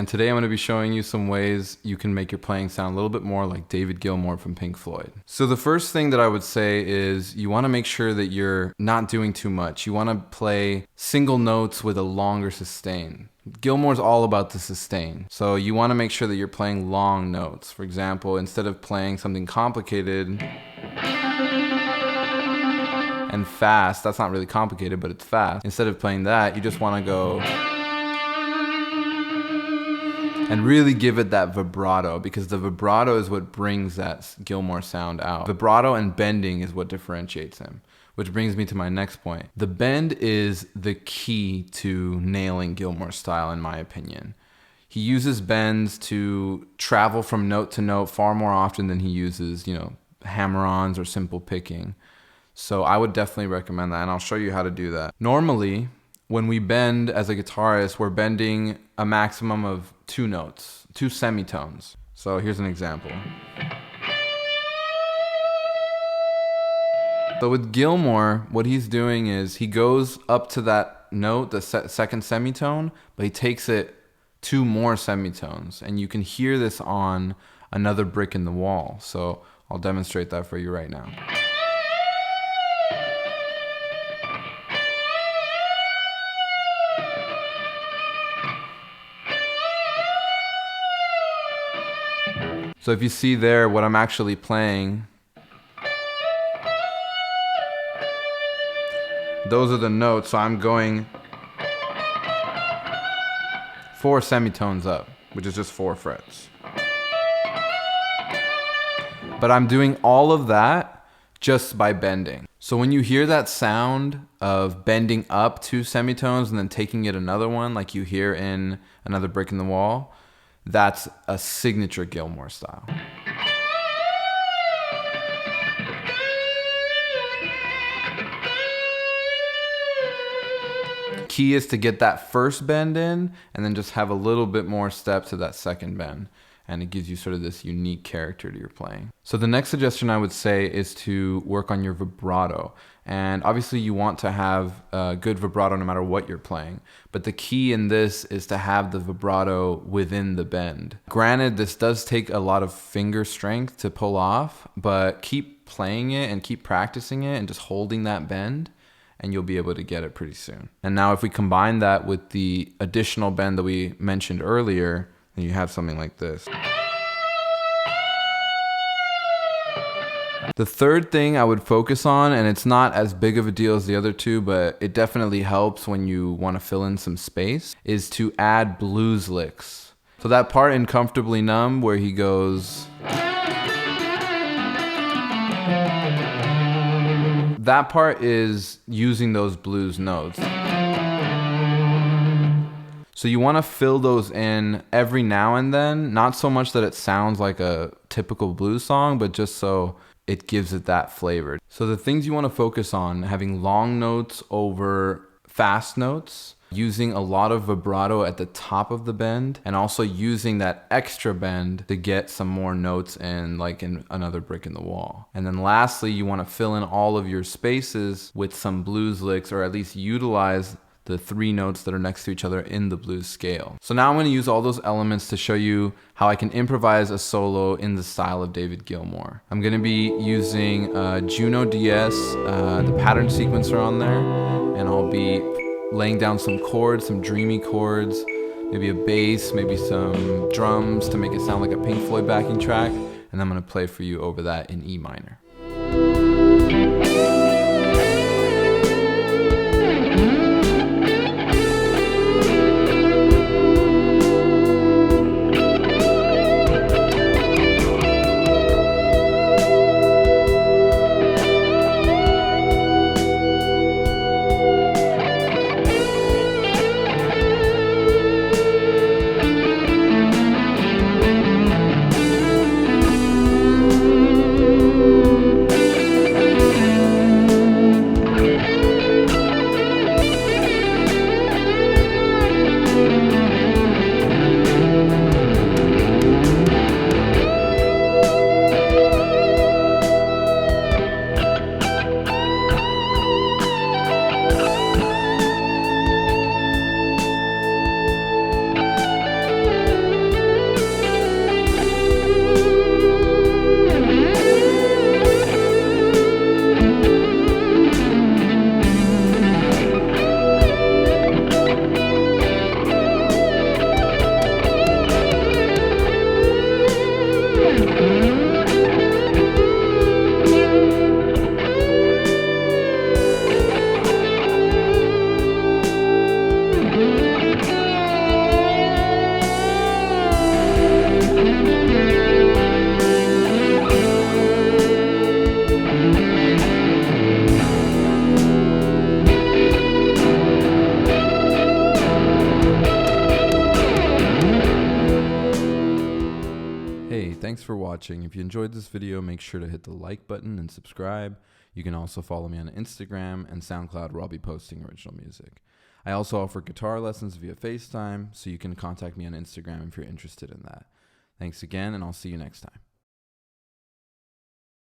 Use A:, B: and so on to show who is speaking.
A: and today I'm going to be showing you some ways you can make your playing sound a little bit more like David Gilmour from Pink Floyd. So the first thing that I would say is you want to make sure that you're not doing too much. You want to play single notes with a longer sustain. Gilmour's all about the sustain. So you want to make sure that you're playing long notes. For example, instead of playing something complicated and fast, that's not really complicated, but it's fast. Instead of playing that, you just want to go and really give it that vibrato, because the vibrato is what brings that Gilmour sound out. Vibrato and bending is what differentiates him, which brings me to my next point. The bend is the key to nailing Gilmour's style, in my opinion. He uses bends to travel from note to note far more often than he uses, hammer-ons or simple picking. So I would definitely recommend that, and I'll show you how to do that. Normally, when we bend as a guitarist, we're bending a maximum of 2 notes, 2 semitones. So here's an example. So with Gilmour, what he's doing is he goes up to that note, the second semitone, but he takes it 2 more semitones. And you can hear this on Another Brick in the Wall. So I'll demonstrate that for you right now. So if you see there what I'm actually playing, those are the notes. So I'm going 4 semitones up, which is just 4 frets. But I'm doing all of that just by bending. So when you hear that sound of bending up 2 semitones and then taking it another one, like you hear in Another Brick in the Wall, that's a signature Gilmour style. Key is to get that first bend in and then just have a little bit more step to that second bend. And it gives you sort of this unique character to your playing. So the next suggestion I would say is to work on your vibrato. And obviously you want to have good vibrato no matter what you're playing. But the key in this is to have the vibrato within the bend. Granted, this does take a lot of finger strength to pull off, but keep playing it and keep practicing it and just holding that bend, and you'll be able to get it pretty soon. And now if we combine that with the additional bend that we mentioned earlier, then you have something like this. The third thing I would focus on, and it's not as big of a deal as the other two, but it definitely helps when you want to fill in some space, is to add blues licks. So that part in Comfortably Numb where he goes, that part is using those blues notes. So you want to fill those in every now and then, not so much that it sounds like a typical blues song, but just so it gives it that flavor. So the things you want to focus on, having long notes over fast notes, using a lot of vibrato at the top of the bend, and also using that extra bend to get some more notes in, like in Another Brick in the Wall. And then lastly, you want to fill in all of your spaces with some blues licks, or at least utilize the 3 notes that are next to each other in the blues scale. So now I'm going to use all those elements to show you how I can improvise a solo in the style of David Gilmour. I'm going to be using Juno DS, the pattern sequencer on there, and I'll be laying down some chords, some dreamy chords, maybe a bass, maybe some drums to make it sound like a Pink Floyd backing track, and I'm going to play for you over that in E minor. Hey, thanks for watching. If you enjoyed this video, make sure to hit the like button and subscribe. You can also follow me on Instagram and SoundCloud where I'll be posting original music. I also offer guitar lessons via FaceTime, so you can contact me on Instagram if you're interested in that. Thanks again, and I'll see you next time.